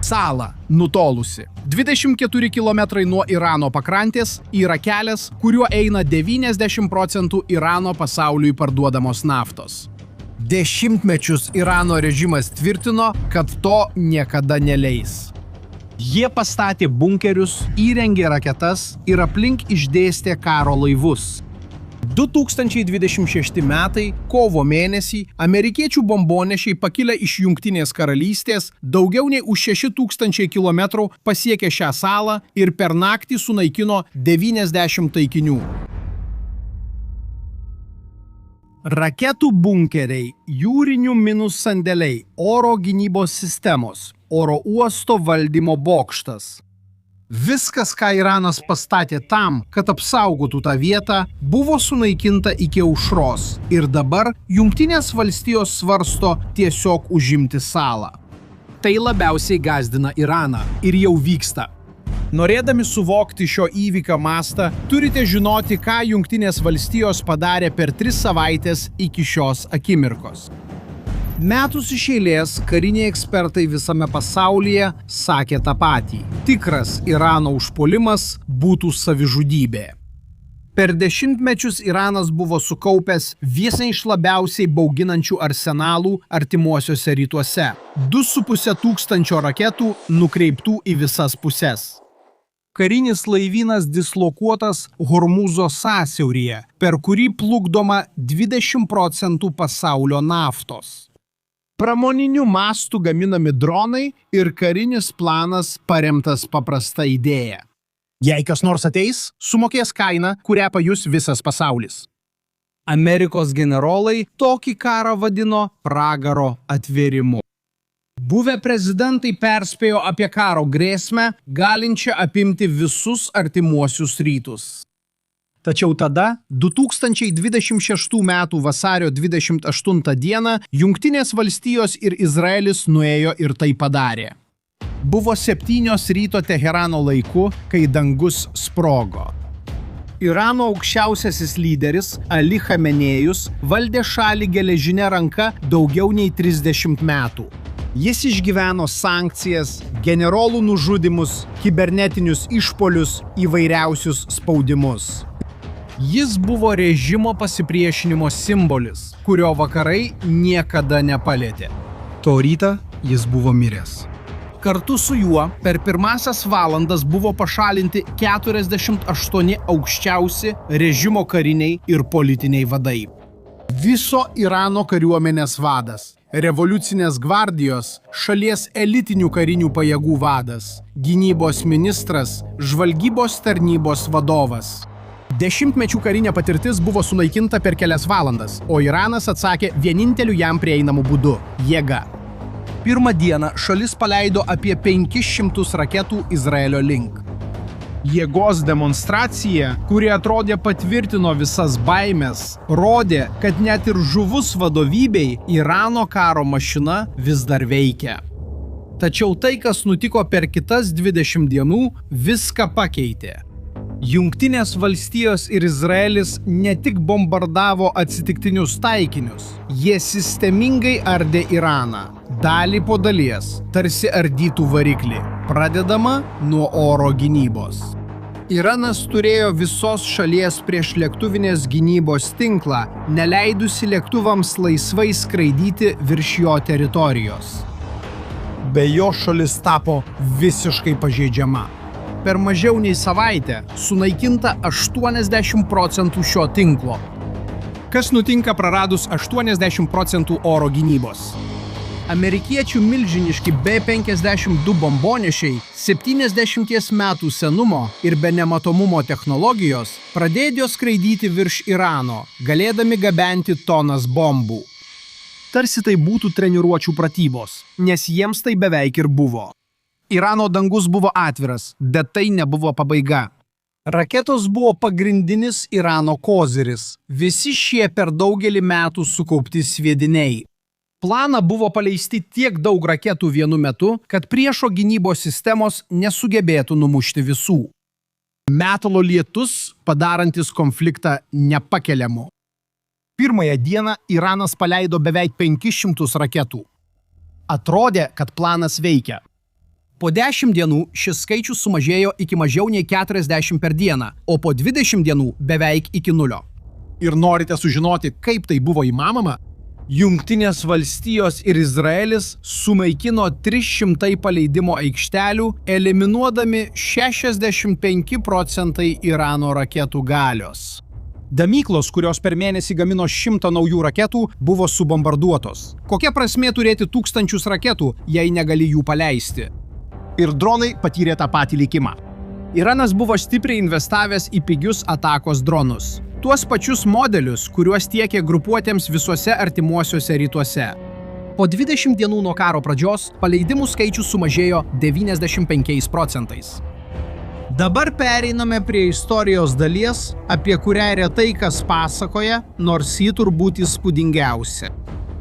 salą nutolusi 24 km nuo Irano pakrantės yra kelias, kuriuo eina 90% Irano pasauliui parduodamos naftos. Dešimtmečius Irano režimas tvirtino, kad to niekada neleis. Jie pastatė bunkerius, įrengė raketas ir aplink išdėstė karo laivus. 2026 metai, kovo mėnesį, amerikiečių bombonešiai pakilę iš Jungtinės karalystės daugiau nei už 6000 km pasiekė šią salą ir per naktį sunaikino 90 taikinių. Raketų bunkeriai, jūrinių minų sandėliai, oro gynybos sistemos, oro uosto valdymo bokštas. Viskas, ką Iranas pastatė tam, kad apsaugotų tą vietą, buvo sunaikinta iki aušros ir dabar Jungtinės valstijos svarsto tiesiog užimti salą. Tai labiausiai gąsdina Iraną ir jau vyksta. Norėdami suvokti šio įvykio mastą, turite žinoti, ką Jungtinės valstijos padarė per 3 savaitės iki šios akimirkos. Metus iš eilės kariniai ekspertai visame pasaulyje sakė tą patį. Tikras Irano užpuolimas būtų savižudybė. Per dešimtmečius Iranas buvo sukaupęs vieną iš labiausiai bauginančių arsenalų artimuosiuose rytuose. 2500 raketų nukreiptų į visas puses. Karinis laivynas dislokuotas Hormūzo sąsiauryje, per kurį plukdoma 20% pasaulio naftos. Pramoninių mastų gaminami dronai ir karinis planas paremtas paprasta idėja. Jei kas nors ateis, sumokės kainą, kurią pajus visas pasaulis. Amerikos generolai tokį karą vadino pragaro atvėrimu. Buvę prezidentai perspėjo apie karo grėsmę, galinčią apimti visus artimuosius rytus. Tačiau tada, 2026 m. vasario 28 d. Jungtinės valstijos ir Izraelis nuėjo ir tai padarė. Buvo 7 ryto Teherano laiku, kai dangus sprogo. Irano aukščiausiasis lyderis Ali Chamenėjus valdė šalį geležinę ranką daugiau nei 30 metų. Jis išgyveno sankcijas, generolų nužudymus, kibernetinius išpolius, įvairiausius spaudimus. Jis buvo režimo pasipriešinimo simbolis, kurio vakarai niekada nepalietė. To rytą jis buvo miręs. Kartu su juo per pirmasias valandas buvo pašalinti 48 aukščiausi režimo kariniai ir politiniai vadai. Viso Irano kariuomenės vadas, revoliucinės gvardijos, šalies elitinių karinių pajėgų vadas, gynybos ministras, žvalgybos tarnybos vadovas. Dešimtmečių karinė patirtis buvo sunaikinta per kelias valandas, o Iranas atsakė vieninteliu jam prieinamu būdu – jėga. Pirmą dieną šalis paleido apie 500 raketų Izraelio link. Jėgos demonstracija, kuri atrodė patvirtino visas baimes, rodė, kad net ir žuvus vadovybei Irano karo mašina vis dar veikia. Tačiau tai, kas nutiko per kitas 20 dienų, viską pakeitė. Jungtinės valstijos ir Izraelis ne tik bombardavo atsitiktinius taikinius, jie sistemingai ardė Iraną, dalį po dalies, tarsi ardytų variklį, pradedama nuo oro gynybos. Iranas turėjo visos šalies priešlėktuvinės gynybos tinklą, neleidusi lėktuvams laisvai skraidyti virš jo teritorijos. Be jo šalis tapo visiškai pažeidžiama. Per mažiau nei savaitę sunaikinta 80% šio tinklo. Kas nutinka praradus 80% oro gynybos? Amerikiečių milžiniški B-52 bombonešiai 70 metų senumo ir be nematomumo technologijos pradėjo skraidyti virš Irano, galėdami gabenti tonas bombų. Tarsi tai būtų treniruočių pratybos, nes jiems tai beveik ir buvo. Irano dangus buvo atviras, bet tai nebuvo pabaiga. Raketos buvo pagrindinis Irano koziris, visi šie per daugelį metų sukaupti sviediniai. Planą buvo paleisti tiek daug raketų vienu metu, kad priešo gynybos sistemos nesugebėtų numušti visų. Metalo lietus padarantis konfliktą nepakeliamu. Pirmąją dieną Iranas paleido beveik 500 raketų. Atrodė, kad planas veikia. Po 10 dienų šis skaičius sumažėjo iki mažiau nei 40 per dieną, o po 20 dienų beveik iki 0. Ir norite sužinoti, kaip tai buvo įmanoma? Jungtinės valstijos ir Izraelis sunaikino 300 paleidimo aikštelių, eliminuodami 65% Irano raketų galios. Gamyklos, kurios per mėnesį gamino 100 naujų raketų, buvo subombarduotos. Kokia prasmė turėti tūkstančius raketų, jei negali jų paleisti? Ir dronai patyrė tą patį likimą. Iranas buvo stipriai investavęs į pigius atakos dronus. Tuos pačius modelius, kuriuos tiekė grupuotėms visuose artimuosiuose rytuose. Po 20 dienų nuo karo pradžios paleidimų skaičius sumažėjo 95%. Dabar pereiname prie istorijos dalies, apie kurią retai kas pasakoja, nors ji turbūt įspūdingiausia.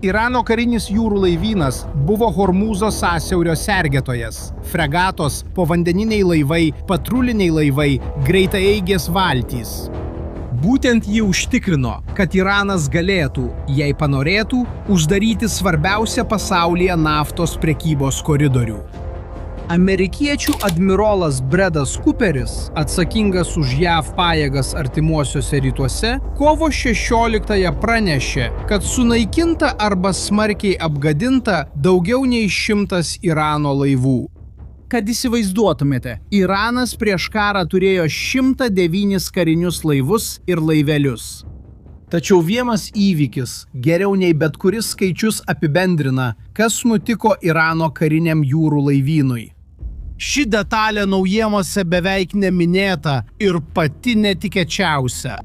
Irano karinis jūrų laivynas buvo Hormūzo sąsiaurio sergėtojas, fregatos, povandeniniai laivai, patruliniai laivai, greitaeigės valtys. Būtent ji užtikrino, kad Iranas galėtų, jei panorėtų, uždaryti svarbiausią pasaulyje naftos prekybos koridorių. Amerikiečių admirolas Bredas Cooperis, atsakingas už JAV pajėgas artimuosiuose rytuose, kovo 16-ąją pranešė, kad sunaikinta arba smarkiai apgadinta daugiau nei 100 Irano laivų. Kad įsivaizduotumėte, Iranas prieš karą turėjo 109 karinius laivus ir laivelius. Tačiau vienas įvykis, geriau nei bet kuris skaičius apibendrina, kas nutiko Irano kariniam jūrų laivynui. Ši detalė naujienose beveik neminėta ir pati netikėčiausia.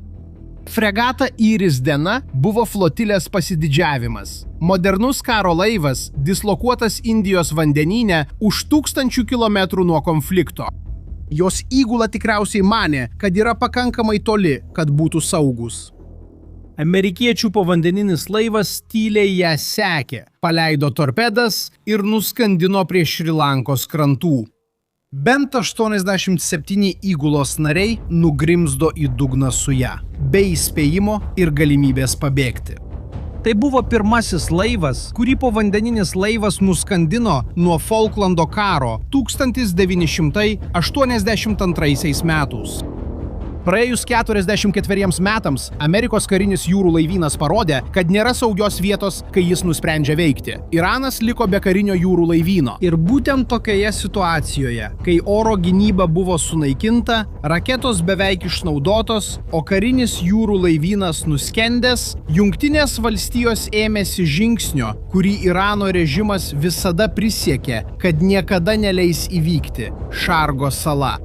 Fregata Iris Dena buvo flotilės pasididžiavimas. Modernus karo laivas, dislokuotas Indijos vandenyne už 1000 kilometrų nuo konflikto. Jos įgula tikriausiai manė, kad yra pakankamai toli, kad būtų saugus. Amerikiečių povandeninis laivas tyliai ją sekė, paleido torpedas ir nuskandino prie Šri Lankos krantų. Bent 87 įgulos nariai nugrimzdo į dugną su ją, be įspėjimo ir galimybės pabėgti. Tai buvo pirmasis laivas, kurį povandeninis laivas nuskandino nuo Falklando karo 1982 metais. Praėjus 44 metams Amerikos karinis jūrų laivynas parodė, kad nėra saugios vietos, kai jis nusprendžia veikti. Iranas liko be karinio jūrų laivyno. Ir būtent tokioje situacijoje, kai oro gynyba buvo sunaikinta, raketos beveik išnaudotos, o karinis jūrų laivynas nuskendęs, Jungtinės valstijos ėmėsi žingsnio, kurį Irano režimas visada prisiekė, kad niekada neleis įvykti – Šargo sala.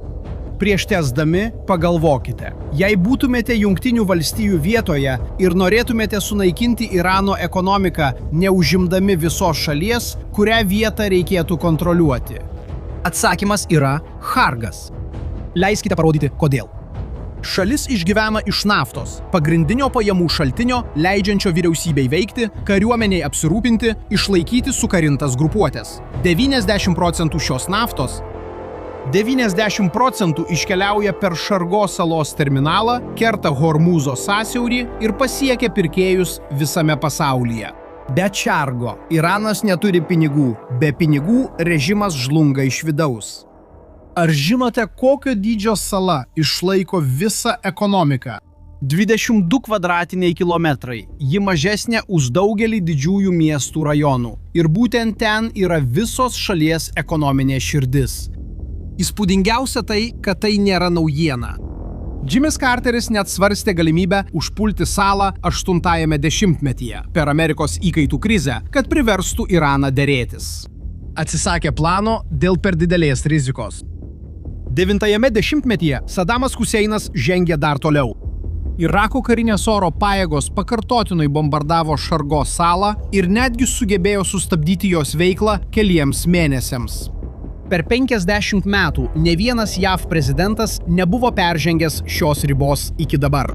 Prieš tęsdami pagalvokite, jei būtumėte Jungtinių valstijų vietoje ir norėtumėte sunaikinti Irano ekonomiką, neužimdami visos šalies, kurią vietą reikėtų kontroliuoti? Atsakymas yra Chargas. Leiskite parodyti, kodėl. Šalis išgyvena iš naftos, pagrindinio pajamų šaltinio, leidžiančio vyriausybei veikti, kariuomeniai apsirūpinti, išlaikyti sukarintas grupuotės. 90% šios naftos 90% iškeliauja per Šargo salos terminalą, kerta Hormūzo sąsiaurį ir pasiekia pirkėjus visame pasaulyje. Be Šargo Iranas neturi pinigų, be pinigų režimas žlunga iš vidaus. Ar žinote, kokio dydžio sala išlaiko visą ekonomiką? 22 kvadratiniai kilometrai. Ji mažesnė už daugelį didžiųjų miestų rajonų. Ir būtent ten yra visos šalies ekonominė širdis. Įspūdingiausia tai, kad tai nėra naujiena. Jimis Carteris net svarstė galimybę užpulti salą 80-ame dešimtmetyje per Amerikos įkaitų krizę, kad priverstų Iraną derėtis. Atsisakė plano dėl per didelės rizikos. 9-ame dešimtmetyje Sadamas Huseinas žengė dar toliau. Irako karinės oro pajėgos pakartotinai bombardavo Šargo salą ir netgi sugebėjo sustabdyti jos veiklą keliems mėnesiams. Per 50 metų ne vienas JAV prezidentas nebuvo peržengęs šios ribos iki dabar.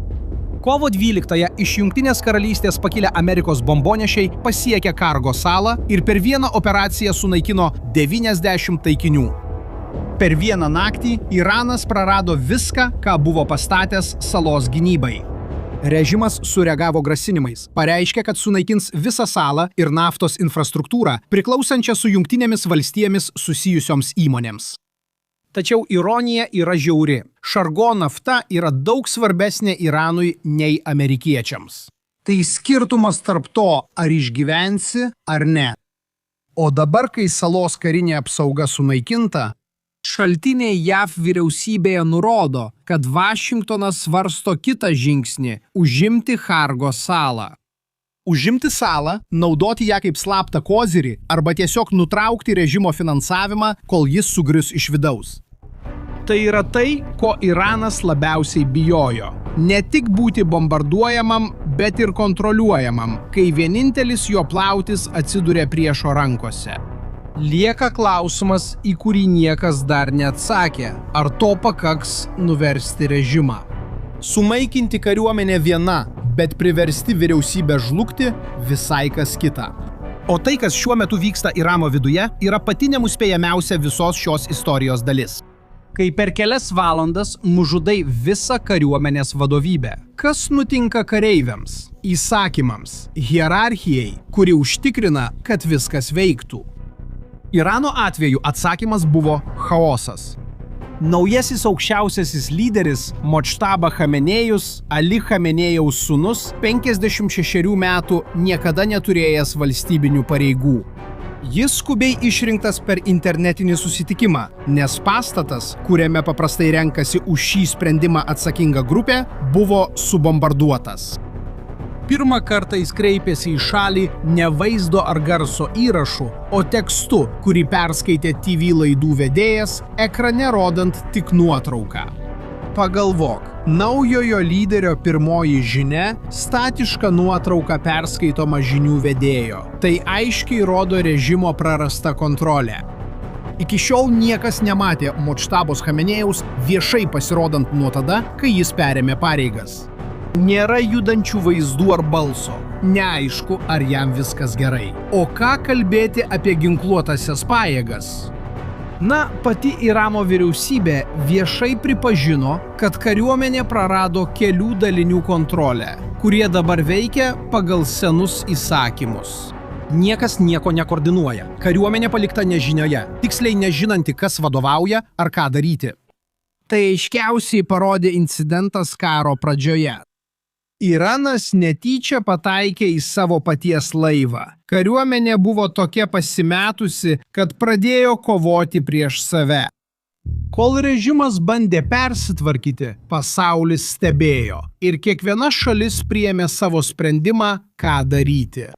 Kovo 12-ąją iš Jungtinės karalystės pakilę Amerikos bombonešiai pasiekė Šargo salą ir per vieną operaciją sunaikino 90 taikinių. Per vieną naktį Iranas prarado viską, ką buvo pastatęs salos gynybai. Režimas sureagavo grasinimais, pareiškė, kad sunaikins visą salą ir naftos infrastruktūrą, priklausančią su Jungtinėmis valstijomis susijusioms įmonėms. Tačiau ironija yra žiauri. Šargo nafta yra daug svarbesnė Iranui nei amerikiečiams. Tai skirtumas tarp to, ar išgyvensi ar ne. O dabar, kai salos karinė apsauga sunaikinta, šaltiniai JAV vyriausybėje nurodo, kad Vašingtonas svarsto kitą žingsnį – užimti Hargo salą. Užimti salą, naudoti ją kaip slaptą kozirį arba tiesiog nutraukti režimo finansavimą, kol jis sugrius iš vidaus. Tai yra tai, ko Iranas labiausiai bijojo. Ne tik būti bombarduojamam, bet ir kontroliuojamam, kai vienintelis jo plautis atsiduria priešo rankose. Lieka klausimas, į kurį niekas dar neatsakė. Ar to pakaks nuversti režimą? Sumaikinti kariuomenę viena, bet priversti vyriausybę žlugti visai kas kita. O tai, kas šiuo metu vyksta Irano viduje, yra pati nenuspėjamiausia visos šios istorijos dalis. Kai per kelias valandas nužudai visą kariuomenės vadovybę. Kas nutinka kareiviams, įsakymams, hierarchijai, kuri užtikrina, kad viskas veiktų? Irano atveju atsakymas buvo chaosas. Naujasis aukščiausiasis lyderis Modžtaba Chamenėjus, Ali Chamenėjaus sūnus, 56 metų, niekada neturėjęs valstybinių pareigų. Jis skubiai išrinktas per internetinį susitikimą, nes pastatas, kuriame paprastai renkasi už šį sprendimą atsakinga grupė, buvo subombarduotas. Pirmą kartą jis kreipėsi į šalį ne vaizdo ar garso įrašu, o tekstu, kurį perskaitė TV laidų vedėjas, ekrane rodant tik nuotrauką. Pagalvok, naujojo lyderio pirmoji žinia – statiška nuotrauka perskaitoma žinių vedėjo. Tai aiškiai rodo režimo prarastą kontrolę. Iki šiol niekas nematė Modžtabos Chamenėjaus viešai pasirodant nuo tada, kai jis perėmė pareigas. Nėra judančių vaizdų ar balso. Neaišku, ar jam viskas gerai. O ką kalbėti apie ginkluotasias pajėgas? Na, pati Irano vyriausybė viešai pripažino, kad kariuomenė prarado kelių dalinių kontrolę, kurie dabar veikia pagal senus įsakymus. Niekas nieko nekoordinuoja. Kariuomenė palikta nežinioje, tiksliai nežinanti, kas vadovauja ar ką daryti. Tai aiškiausiai parodė incidentas karo pradžioje. Iranas netyčia pataikė į savo paties laivą. Kariuomenė buvo tokia pasimetusi, kad pradėjo kovoti prieš save. Kol režimas bandė persitvarkyti, pasaulis stebėjo ir kiekviena šalis priėmė savo sprendimą, ką daryti.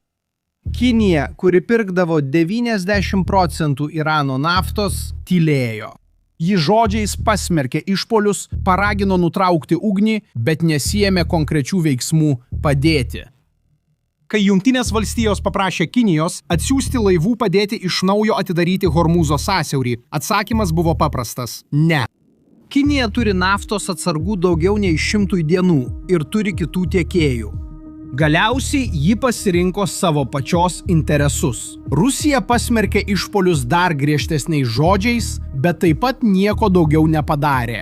Kinija, kuri pirkdavo 90% Irano naftos, tylėjo. Ji žodžiais pasmerkė išpuolius, paragino nutraukti ugnį, bet nesiėmė konkrečių veiksmų padėti. Kai Jungtinės valstijos paprašė Kinijos atsiųsti laivų padėti iš naujo atidaryti Hormūzo sąsiaurį, atsakymas buvo paprastas – ne. Kinija turi naftos atsargų daugiau nei 100 dienų ir turi kitų tiekėjų. Galiausiai ji pasirinko savo pačios interesus. Rusija pasmerkė išpuolius dar griežtesniais žodžiais, bet taip pat nieko daugiau nepadarė.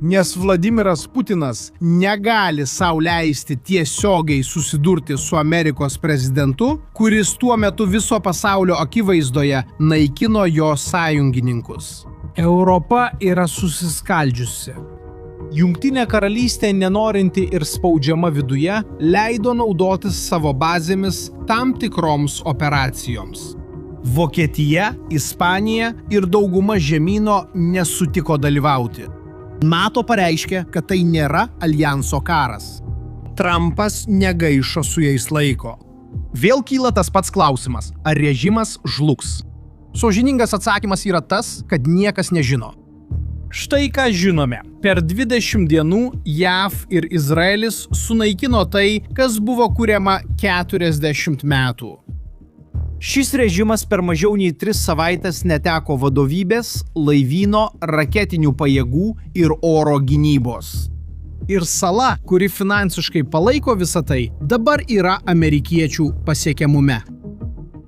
Nes Vladimiras Putinas negali sau leisti tiesiogiai susidurti su Amerikos prezidentu, kuris tuo metu viso pasaulio akivaizdoje naikino jo sąjungininkus. Europa yra susiskaldžiusi. Jungtinė karalystė, nenorinti ir spaudžiama viduje, leido naudotis savo bazėmis tam tikroms operacijoms. Vokietija, Ispanija ir dauguma žemyno nesutiko dalyvauti. NATO pareiškė, kad tai nėra aljanso karas. Trumpas negaišo su jais laiko. Vėl kyla tas pats klausimas, ar režimas žlugs. Sąžiningas atsakymas yra tas, kad niekas nežino. Štai ką žinome. Per 20 dienų JAV ir Izraelis sunaikino tai, kas buvo kuriama 40 metų. Šis režimas per mažiau nei 3 savaites neteko vadovybės, laivyno, raketinių pajėgų ir oro gynybos. Ir sala, kuri finansiškai palaiko visą tai, dabar yra amerikiečių pasiekiamume.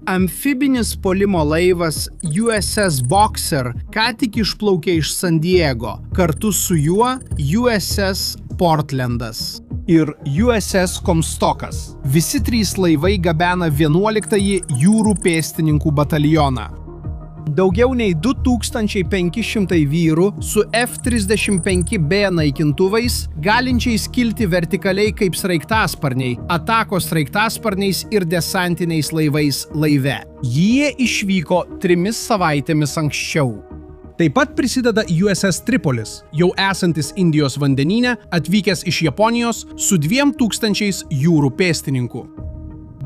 Amfibinis puolimo laivas USS Boxer ką tik išplaukė iš San Diego, kartu su juo USS Portlandas. ir USS Comstockas. Visi 3 laivai gabena 11-ąjį jūrų pėstininkų batalioną. Daugiau nei 2500 vyrų su F-35B naikintuvais, galinčiais kilti vertikaliai kaip sraigtasparniai, atakos sraigtasparniais ir desantiniais laivais laive. Jie išvyko 3 savaitėmis anksčiau. Taip pat prisideda USS Tripolis, jau esantis Indijos vandenyne, atvykęs iš Japonijos su 2000 jūrų pėstininkų.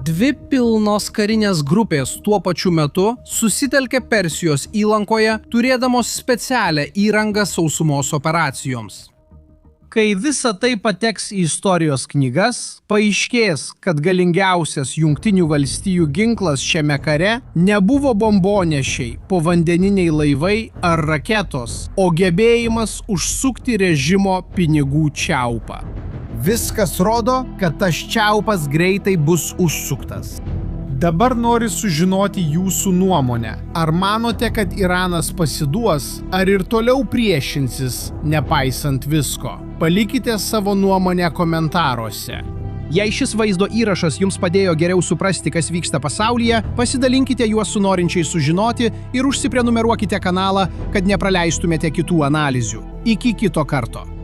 2 pilnos karinės grupės tuo pačiu metu susitelkė Persijos įlankoje, turėdamos specialią įrangą sausumos operacijoms. Kai visa tai pateks į istorijos knygas, paaiškės, kad galingiausias Jungtinių valstijų ginklas šiame kare nebuvo bombonešiai, povandeniniai laivai ar raketos, o gebėjimas užsukti režimo pinigų čiaupą. Viskas rodo, kad tas čiaupas greitai bus užsuktas. Dabar noriu sužinoti jūsų nuomonę. Ar manote, kad Iranas pasiduos, ar ir toliau priešinsis, nepaisant visko? Palikite savo nuomonę komentaruose. Jei šis vaizdo įrašas jums padėjo geriau suprasti, kas vyksta pasaulyje, pasidalinkite juos su norinčiais sužinoti ir užsiprenumeruokite kanalą, kad nepraleistumėte kitų analizių. Iki kito karto.